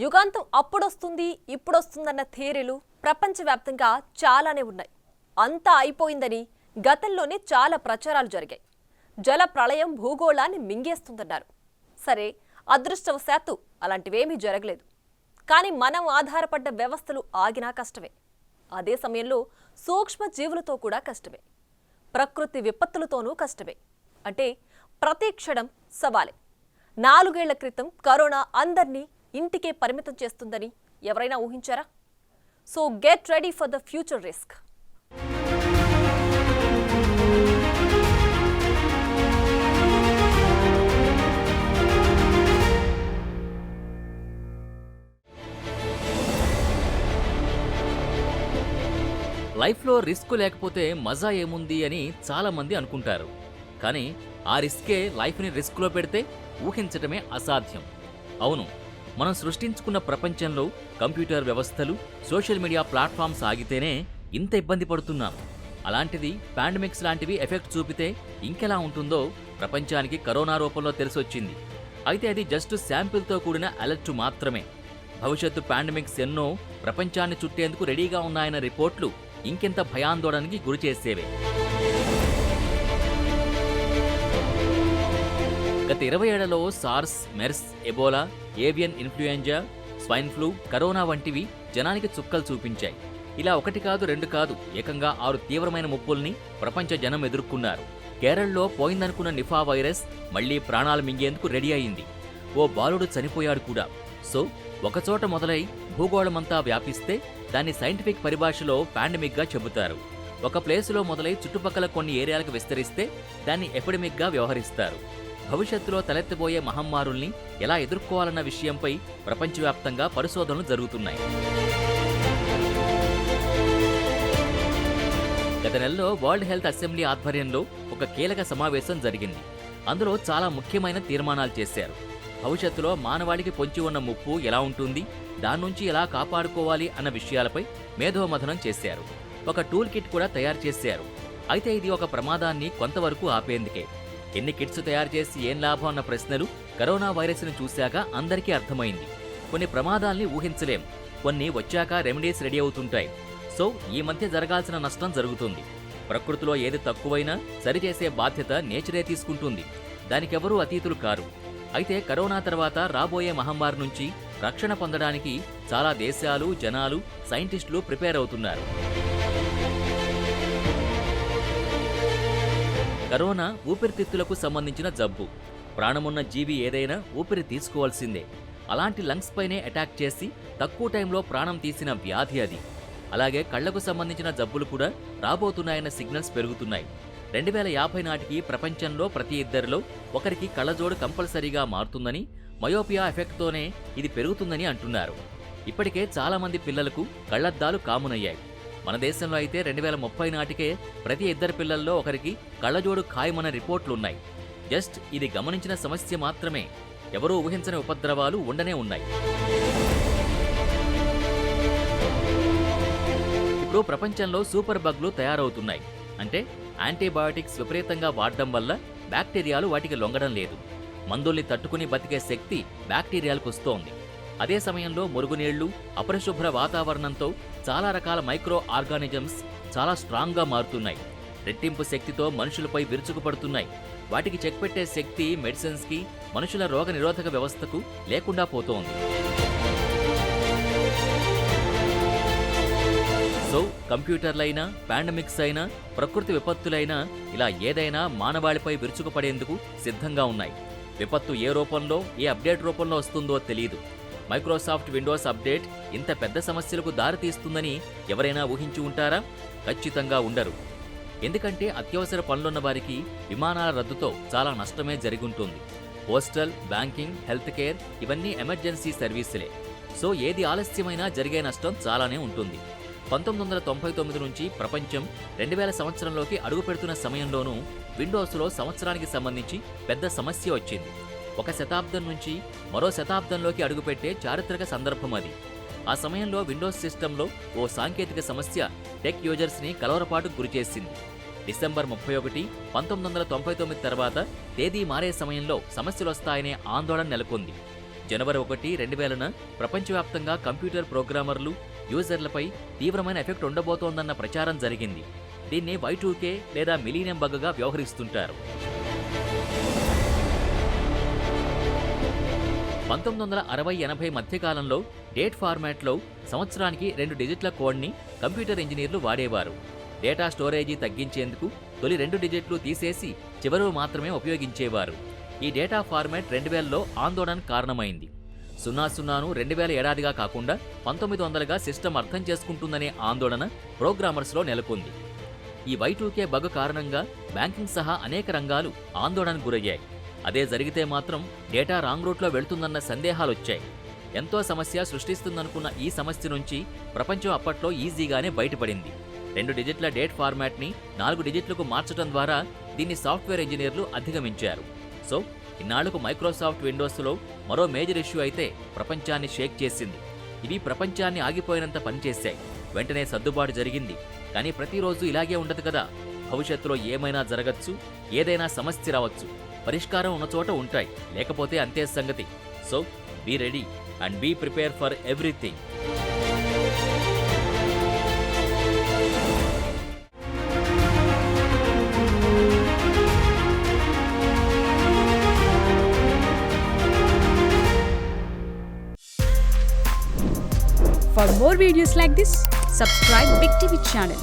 యుగాంతం అప్పుడొస్తుంది ఇప్పుడొస్తుందన్న థియరీలు ప్రపంచవ్యాప్తంగా చాలానే ఉన్నాయి. అంతా అయిపోయిందని గతంలోనే చాలా ప్రచారాలు జరిగాయి. జల ప్రళయం భూగోళాన్ని మింగేస్తుందన్నారు. సరే, అదృష్టవశాత్తు అలాంటివేమీ జరగలేదు. కానీ మనం ఆధారపడ్డ వ్యవస్థలు ఆగినా కష్టమే. అదే సమయంలో సూక్ష్మ జీవులతో కూడా కష్టమే. ప్రకృతి విపత్తులతోనూ కష్టమే. అంటే ప్రతి క్షణం సవాలే. 4 ఏళ్ల క్రితం కరోనా అందర్నీ ఇంటికే పరిమితం చేస్తుందని ఎవరైనా ఊహించారా? So get ready for the future risk. లైఫ్లో రిస్క్ లేకపోతే మజా ఏముంది అని చాలామంది అనుకుంటారు. కానీ ఆ రిస్కే లైఫ్ని రిస్క్లో పెడితే ఊహించటమే అసాధ్యం. అవును, మనం సృష్టించుకున్న ప్రపంచంలో కంప్యూటర్ వ్యవస్థలు, సోషల్ మీడియా ప్లాట్ఫామ్స్ ఆగితేనే ఇంత ఇబ్బంది పడుతున్నాం. అలాంటిది పాండమిక్స్ లాంటివి ఎఫెక్ట్ చూపితే ఇంకెలా ఉంటుందో ప్రపంచానికి కరోనా రూపంలో తెలిసొచ్చింది. అయితే అది జస్ట్ శాంపిల్తో కూడిన అలర్ట్ మాత్రమే. భవిష్యత్తు పాండమిక్స్ ఎన్నో ప్రపంచాన్ని చుట్టేందుకు రెడీగా ఉన్నాయన్న రిపోర్ట్లు ఇంకెంత భయాందోళనకి గురిచేసేవే. గత 20 ఏళ్లలో SARS, MERS, Ebola, avian influenza, swine flu, corona వంటివి జనానికి చుక్కలు చూపించాయి. ఇలా 1 కాదు 2 కాదు, ఏకంగా 6 తీవ్రమైన ముప్పుల్ని ప్రపంచ జనం ఎదుర్కొన్నారు. కేరళలో పోయిందనుకున్న నిఫా వైరస్ మళ్లీ ప్రాణాలు మింగేందుకు రెడీ అయింది. ఓ బాలుడు చనిపోయాడు కూడా. సో ఒకచోట మొదలై భూగోళమంతా వ్యాపిస్తే దాన్ని సైంటిఫిక్ పరిభాషలో పాండమిక్గా చెబుతారు. ఒక ప్లేసులో మొదలై చుట్టుపక్కల కొన్ని ఏరియాలకు విస్తరిస్తే దాన్ని ఎపిడమిక్గా వ్యవహరిస్తారు. భవిష్యత్తులో తలెత్తబోయే మహమ్మారుల్ని ఎలా ఎదుర్కోవాలన్న విషయంపై ప్రపంచవ్యాప్తంగా పరిశోధనలు జరుగుతున్నాయి. గత నెలలో వరల్డ్ హెల్త్ అసెంబ్లీ ఆధ్వర్యంలో ఒక కీలక సమావేశం జరిగింది. అందులో చాలా ముఖ్యమైన తీర్మానాలు చేశారు. భవిష్యత్తులో మానవాళికి పొంచి ఉన్న ముప్పు ఎలా ఉంటుంది, దాని నుంచి ఎలా కాపాడుకోవాలి అన్న విషయాలపై మేధోమథనం చేశారు. ఒక టూల్ కిట్ కూడా తయారు చేశారు. అయితే ఇది ఒక ప్రమాదాన్ని కొంతవరకు ఆపేందుకే. ఎన్ని కిట్స్ తయారు చేసి ఏం లాభం అన్న ప్రశ్నలు కరోనా వైరస్ను చూశాక అందరికీ అర్థమైంది. కొన్ని ప్రమాదాల్ని ఊహించలేం, కొన్ని వచ్చాక రెమెడీస్ రెడీ అవుతుంటాయి. సో ఈ మధ్య జరగాల్సిన నష్టం జరుగుతుంది. ప్రకృతిలో ఏది తక్కువైనా సరిచేసే బాధ్యత నేచరే తీసుకుంటుంది. దానికెవరూ అతీతులు కారు. అయితే కరోనా తర్వాత రాబోయే మహమ్మారి నుంచి రక్షణ పొందడానికి చాలా దేశాలు, జనాలు, సైంటిస్టులు ప్రిపేర్ అవుతున్నారు. కరోనా ఊపిరితిత్తులకు సంబంధించిన జబ్బు. ప్రాణమున్న జీవి ఏదైనా ఊపిరి తీసుకోవాల్సిందే. అలాంటి లంగ్స్ పైనే అటాక్ చేసి తక్కువ టైంలో ప్రాణం తీసిన వ్యాధి అది. అలాగే కళ్లకు సంబంధించిన జబ్బులు కూడా రాబోతున్నాయన్న సిగ్నల్స్ పెరుగుతున్నాయి. 2050 నాటికి ప్రపంచంలో ప్రతి 2 ఒకరికి కళ్ళజోడు కంపల్సరీగా మారుతుందని, మయోపియా ఎఫెక్ట్తోనే ఇది పెరుగుతుందని అంటున్నారు. ఇప్పటికే చాలామంది పిల్లలకు కళ్లద్దాలు కామన్ అయ్యాయి. మన దేశంలో అయితే 2030 నాటికే ప్రతి 2 పిల్లల్లో ఒకరికి కళ్ళజోడు ఖాయమన్న రిపోర్ట్లున్నాయి. జస్ట్ ఇది గమనించిన సమస్య మాత్రమే. ఎవరూ ఊహించని ఉపద్రవాలు ఉండనే ఉన్నాయి. ఇప్పుడు ప్రపంచంలో సూపర్ బగ్లు తయారవుతున్నాయి. అంటే యాంటీబయాటిక్స్ విపరీతంగా వాడడం వల్ల బ్యాక్టీరియాలు వాటికి లొంగడం లేదు. మందుల్ని తట్టుకుని బతికే శక్తి బ్యాక్టీరియాలకు వస్తోంది. అదే సమయంలో మురుగునీళ్లు, అపరిశుభ్ర వాతావరణంతో చాలా రకాల మైక్రో ఆర్గానిజమ్స్ చాలా స్ట్రాంగ్గా మారుతున్నాయి. రెట్టింపు శక్తితో మనుషులపై విరుచుకుపడుతున్నాయి. వాటికి చెక్ పెట్టే శక్తి మెడిసిన్స్కి, మనుషుల రోగ నిరోధక వ్యవస్థకు లేకుండా పోతోంది. సో కంప్యూటర్లైనా, పాండమిక్స్ అయినా, ప్రకృతి విపత్తులైనా, ఇలా ఏదైనా మానవాళిపై విరుచుకుపడేందుకు సిద్ధంగా ఉన్నాయి. విపత్తు ఏ రూపంలో, ఏ అప్డేట్ రూపంలో వస్తుందో తెలియదు. మైక్రోసాఫ్ట్ విండోస్ అప్డేట్ ఇంత పెద్ద సమస్యలకు దారితీస్తుందని ఎవరైనా ఊహించి ఉంటారా? ఖచ్చితంగా ఉండరు. ఎందుకంటే అత్యవసర పనులున్న వారికి విమానాల రద్దుతో చాలా నష్టమే జరిగుంటుంది. పోస్టల్, బ్యాంకింగ్, హెల్త్ కేర్ ఇవన్నీ ఎమర్జెన్సీ సర్వీసులే. సో ఏది ఆలస్యమైనా జరిగే నష్టం చాలానే ఉంటుంది. 1999 నుంచి ప్రపంచం 2000 సంవత్సరంలోకి అడుగుపెడుతున్న సమయంలోనూ విండోస్లో సంవత్సరానికి సంబంధించి పెద్ద సమస్య వచ్చింది. 1 శతాబ్దం నుంచి మరో శతాబ్దంలోకి అడుగుపెట్టే చారిత్రక సందర్భం అది. ఆ సమయంలో విండోస్ సిస్టంలో ఓ సాంకేతిక సమస్య టెక్ యూజర్స్ని కలవరపాటుకు గురిచేసింది. డిసెంబర్ 31, 1999 తర్వాత తేదీ మారే సమయంలో సమస్యలొస్తాయనే ఆందోళన నెలకొంది. జనవరి 1, 2000న ప్రపంచవ్యాప్తంగా కంప్యూటర్ ప్రోగ్రామర్లు, యూజర్లపై తీవ్రమైన ఎఫెక్ట్ ఉండబోతోందన్న ప్రచారం జరిగింది. దీన్ని Y2K లేదా మిలీనియం బగ్గా వ్యవహరిస్తుంటారు. 1960-80 మధ్యకాలంలో డేట్ ఫార్మాట్లో సంవత్సరానికి 2 డిజిట్ల కోడ్ని కంప్యూటర్ ఇంజనీర్లు వాడేవారు. డేటా స్టోరేజీ తగ్గించేందుకు తొలి 2 డిజిట్లు తీసేసి చివరివి మాత్రమే ఉపయోగించేవారు. ఈ డేటా ఫార్మాట్ 2000లో ఆందోళనకు కారణమైంది. 00ను 2000 ఏడాదిగా కాకుండా 1900గా సిస్టమ్ అర్థం చేసుకుంటుందనే ఆందోళన ప్రోగ్రామర్స్లో నెలకొంది. ఈ Y2K బగ్ కారణంగా బ్యాంకింగ్ సహా అనేక రంగాలు ఆందోళనకు గురయ్యాయి. అదే జరిగితే మాత్రం డేటా రాంగ్ రూట్లో వెళ్తుందన్న సందేహాలొచ్చాయి. ఎంతో సమస్య సృష్టిస్తుందనుకున్న ఈ సమస్య నుంచి ప్రపంచం అప్పట్లో ఈజీగానే బయటపడింది. 2 డిజిట్ల డేట్ ఫార్మాట్ని 4 డిజిట్లకు మార్చడం ద్వారా దీన్ని సాఫ్ట్వేర్ ఇంజనీర్లు అధిగమించారు. సో ఇన్నాళ్లకు మైక్రోసాఫ్ట్ విండోస్లో మరో మేజర్ ఇష్యూ అయితే ప్రపంచాన్ని షేక్ చేసింది. ఇవి ప్రపంచాన్ని ఆగిపోయినంత పనిచేశాయి. వెంటనే సర్దుబాటు జరిగింది. కానీ ప్రతిరోజు ఇలాగే ఉండదు కదా. భవిష్యత్తులో ఏమైనా జరగచ్చు, ఏదైనా సమస్య రావచ్చు. పరిష్కారం ఉన్న చోట ఉంటాయి, లేకపోతే అంతే సంగతి. So be ready and be prepare for everything. For more videos like this, subscribe Big TV channel.